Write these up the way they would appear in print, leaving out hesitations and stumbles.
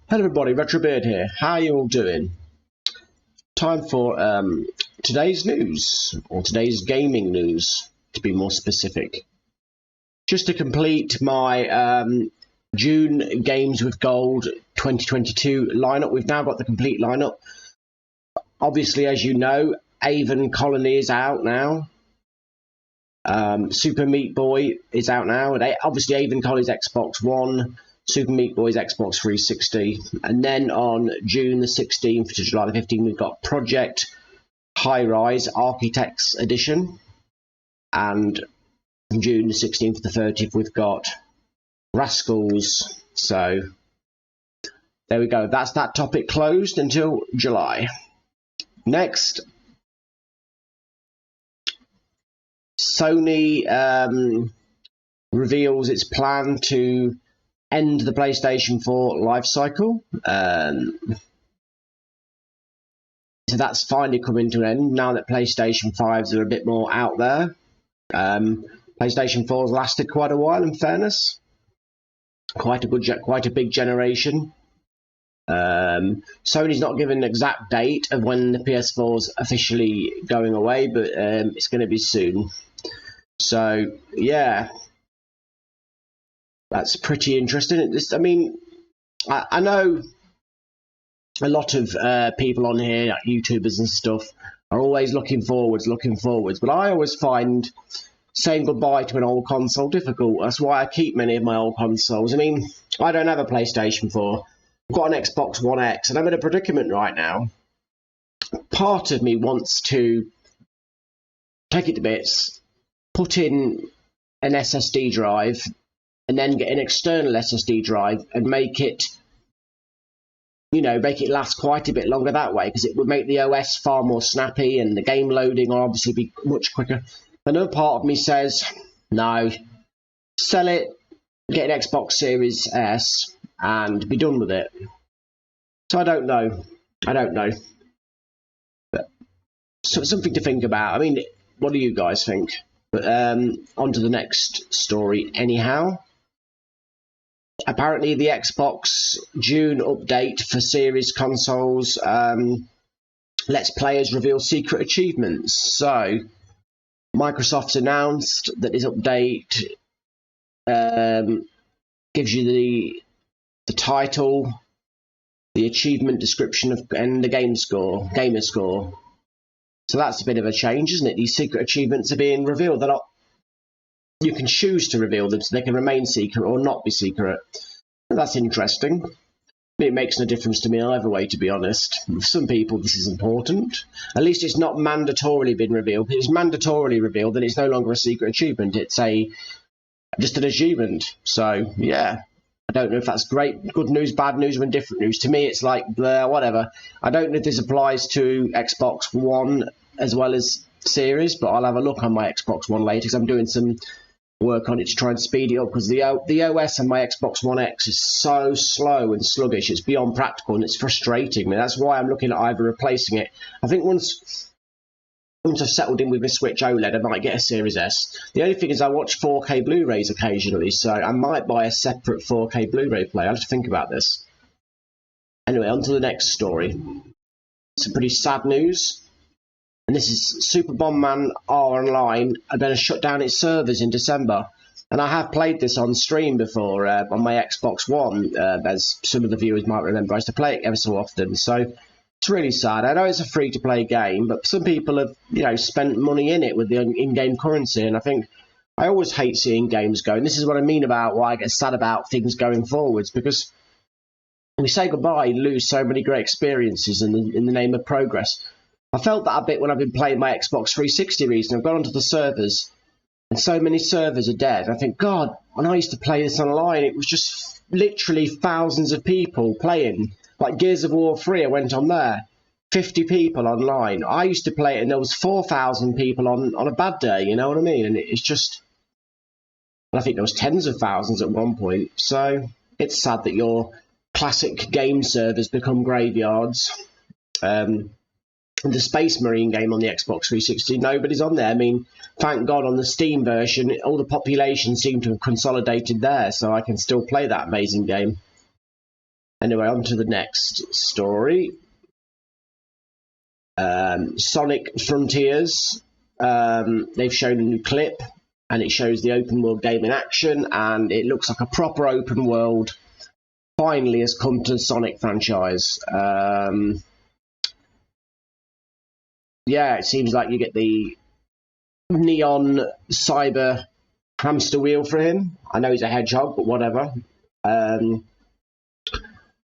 Hello everybody, Retrobeard here. How are you all doing? Time for today's news, or today's gaming news, to be more specific. Just to complete my June Games with Gold 2022 lineup. We've now got the complete lineup. Obviously, as you know, Avon Colony is out now. Super Meat Boy is out now. And obviously, Avon Colony's Xbox One. Super Meat Boy's Xbox 360, and then on June the 16th to July the 15th, we've got Project High Rise Architects Edition, and from June the 16th to the 30th, we've got Rascals. So there we go. That's that topic closed until July. Next, Sony reveals its plan to end the PlayStation 4 life cycle. So that's finally coming to an end now that PlayStation 5s are a bit more out there. PlayStation 4's lasted quite a while, in fairness. Quite a big generation. Sony's not given an exact date of when the PS4's officially going away, but it's going to be soon. So yeah. That's pretty interesting. I mean, I know a lot of people on here, like YouTubers and stuff, are always looking forwards, but I always find saying goodbye to an old console difficult. That's why I keep many of my old consoles. I mean, I don't have a PlayStation 4. I've got an Xbox One X, and I'm in a predicament right now. Part of me wants to take it to bits, put in an SSD drive, and then get an external SSD drive and make it last quite a bit longer that way, because it would make the OS far more snappy and the game loading will obviously be much quicker. Another part of me says, no, sell it, get an Xbox Series S and be done with it. So I don't know. But something to think about. I mean, what do you guys think? But on to the next story anyhow. Apparently the Xbox June update for Series consoles lets players reveal secret achievements. So Microsoft's announced that this update gives you the title, the achievement description and the gamer score. So that's a bit of a change, isn't it? These secret achievements are being revealed. They're not. You can choose to reveal them so they can remain secret or not be secret. And that's interesting. It makes no difference to me either way, to be honest. For some people, this is important. At least it's not mandatorily been revealed. If it's mandatorily revealed, then it's no longer a secret achievement. It's just an achievement. So, yeah. I don't know if that's great, good news, bad news, or indifferent news. To me, it's like, whatever. I don't know if this applies to Xbox One as well as Series, but I'll have a look on my Xbox One later, because I'm doing some work on it to try and speed it up, because the OS on my Xbox One X is so slow and sluggish. It's beyond practical and it's frustrating me. That's why I'm looking at either replacing it. I think once I've settled in with the Switch OLED, I might get a Series S. The only thing is I watch 4K Blu-rays occasionally, so I might buy a separate 4K Blu-ray player. I have to think about this. Anyway, on to the next story. Some pretty sad news. And this is Super Bomberman R Online are going to shut down its servers in December. And I have played this on stream before on my Xbox One, as some of the viewers might remember. I used to play it ever so often. So it's really sad. I know it's a free-to-play game, but some people have, spent money in it with the in-game currency. And I think I always hate seeing games go. And this is what I mean about why I get sad about things going forwards, because we say goodbye and lose so many great experiences in the name of progress. I felt that a bit when I've been playing my Xbox 360 recently. I've gone onto the servers, and so many servers are dead. I think, God, when I used to play this online, it was just literally thousands of people playing. Like Gears of War 3, I went on there. 50 people online. I used to play it, and there was 4,000 people on a bad day, you know what I mean? And it's just... I think there was tens of thousands at one point. So it's sad that your classic game servers become graveyards. The Space Marine game on the Xbox 360, nobody's on there. I mean, thank God on the Steam version, all the population seemed to have consolidated there, so I can still play that amazing game. Anyway, on to the next story. Sonic Frontiers. They've shown a new clip, and it shows the open world game in action, and it looks like a proper open world finally has come to the Sonic franchise. Yeah, it seems like you get the neon cyber hamster wheel for him. I know he's a hedgehog, but whatever.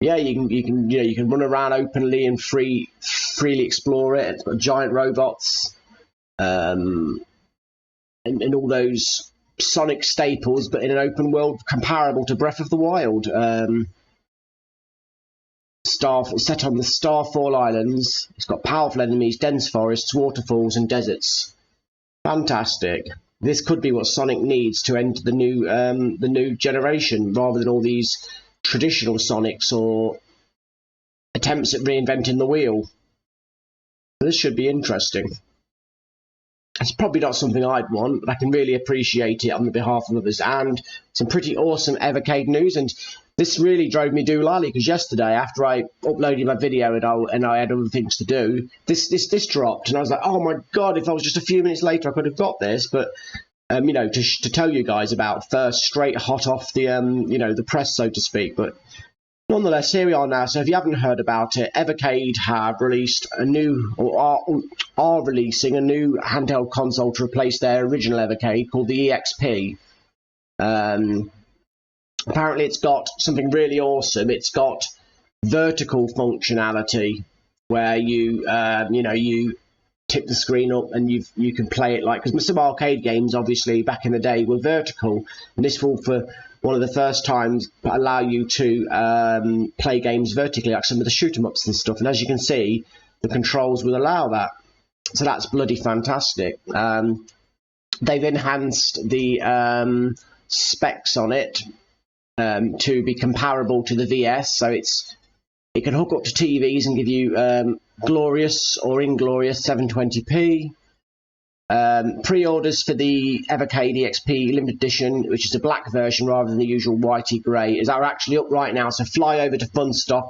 Yeah, you can run around openly and freely explore it. It's got giant robots, and all those Sonic staples, but in an open world comparable to Breath of the Wild. Set on the Starfall Islands. It's got powerful enemies, dense forests, waterfalls, and deserts. Fantastic. This could be what Sonic needs to enter the new generation, rather than all these traditional Sonics or attempts at reinventing the wheel. This should be interesting. It's probably not something I'd want, but I can really appreciate it on the behalf of others. And some pretty awesome Evercade news. And this really drove me doolally, because yesterday, after I uploaded my video and I had other things to do, this dropped, and I was like, oh my god! If I was just a few minutes later, I could have got this. But to tell you guys about first, straight hot off the the press, so to speak. But nonetheless, here we are now. So if you haven't heard about it, Evercade have released a new, or are releasing a new handheld console to replace their original Evercade called the EXP. Apparently it's got something really awesome. It's got vertical functionality where you tip the screen up and you can play it like, because some arcade games obviously back in the day were vertical, and this will, for one of the first times, allow you to play games vertically, like some of the shoot 'em ups and stuff. And as you can see, the controls will allow that, so that's bloody fantastic. They've enhanced the specs on it to be comparable to the VS, so it can hook up to TVs and give you glorious or inglorious 720p. Pre-orders for the Evercade EXP limited edition, which is a black version rather than the usual whitey grey, are actually up right now. So fly over to Funstock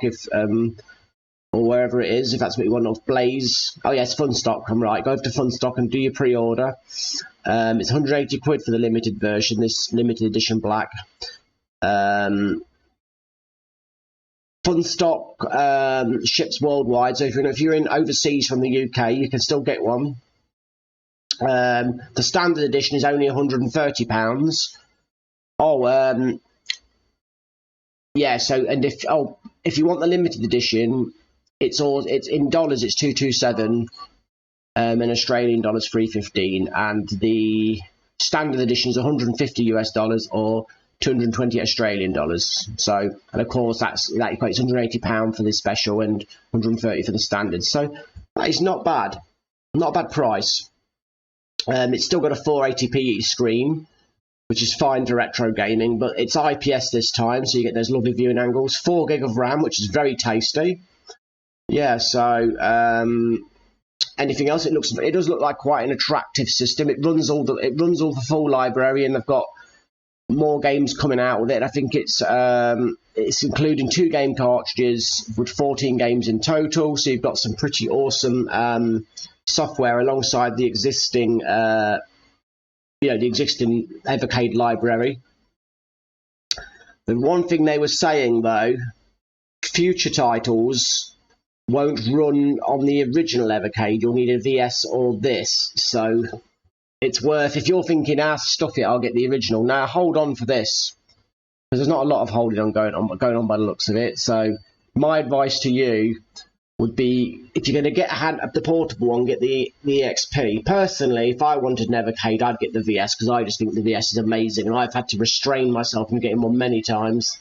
or wherever it is, if that's what you want, off Blaze. Oh yes, Funstock. I'm right. Go over to Funstock and do your pre-order. It's 180 quid for the limited version, this limited edition black. Funstock ships worldwide, so if you're in overseas from the UK, you can still get one. The standard edition is only £130. Yeah. So, and if you want the limited edition, it's in dollars. It's 227, in Australian dollars 315, and the standard edition is $150 or 220 Australian dollars. So, and of course that equates £180 for this special and 130 for the standard. So that is not bad. Not a bad price. It's still got a 480p screen, which is fine for retro gaming, but it's IPS this time, so you get those lovely viewing angles. 4 gig of RAM, which is very tasty. Yeah, so anything else? It does look like quite an attractive system. It runs all the full library, and they've got more games coming out with it. I think it's including 2 game cartridges with 14 games in total. So you've got some pretty awesome software alongside the existing Evercade library. The one thing they were saying though, future titles won't run on the original Evercade. You'll need a VS or this. So it's worth, if you're thinking, stuff it, I'll get the original. Now hold on for this, because there's not a lot of holding on going on by the looks of it. So my advice to you would be, if you're going to get the portable one, get the EXP. Personally, if I wanted an Evercade, I'd get the VS, because I just think the VS is amazing, and I've had to restrain myself from getting one many times.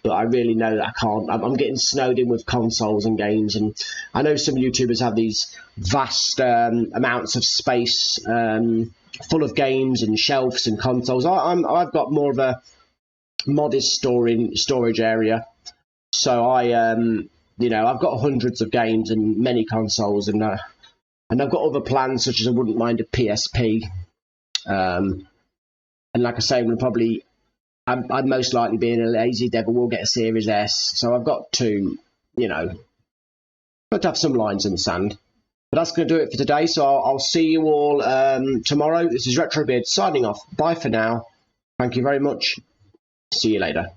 But I really know that I can't. I'm getting snowed in with consoles and games, and I know some YouTubers have these vast amounts of space full of games and shelves and consoles. I've got more of a modest storage area, so I've got hundreds of games and many consoles, and I've got other plans, such as I wouldn't mind a PSP, and like I say, we'll probably I'd most likely, being a lazy devil, will get a Series S. So I've got to, got to have some lines in the sand. But that's going to do it for today. So I'll see you all tomorrow. This is Retrobeard signing off. Bye for now. Thank you very much. See you later.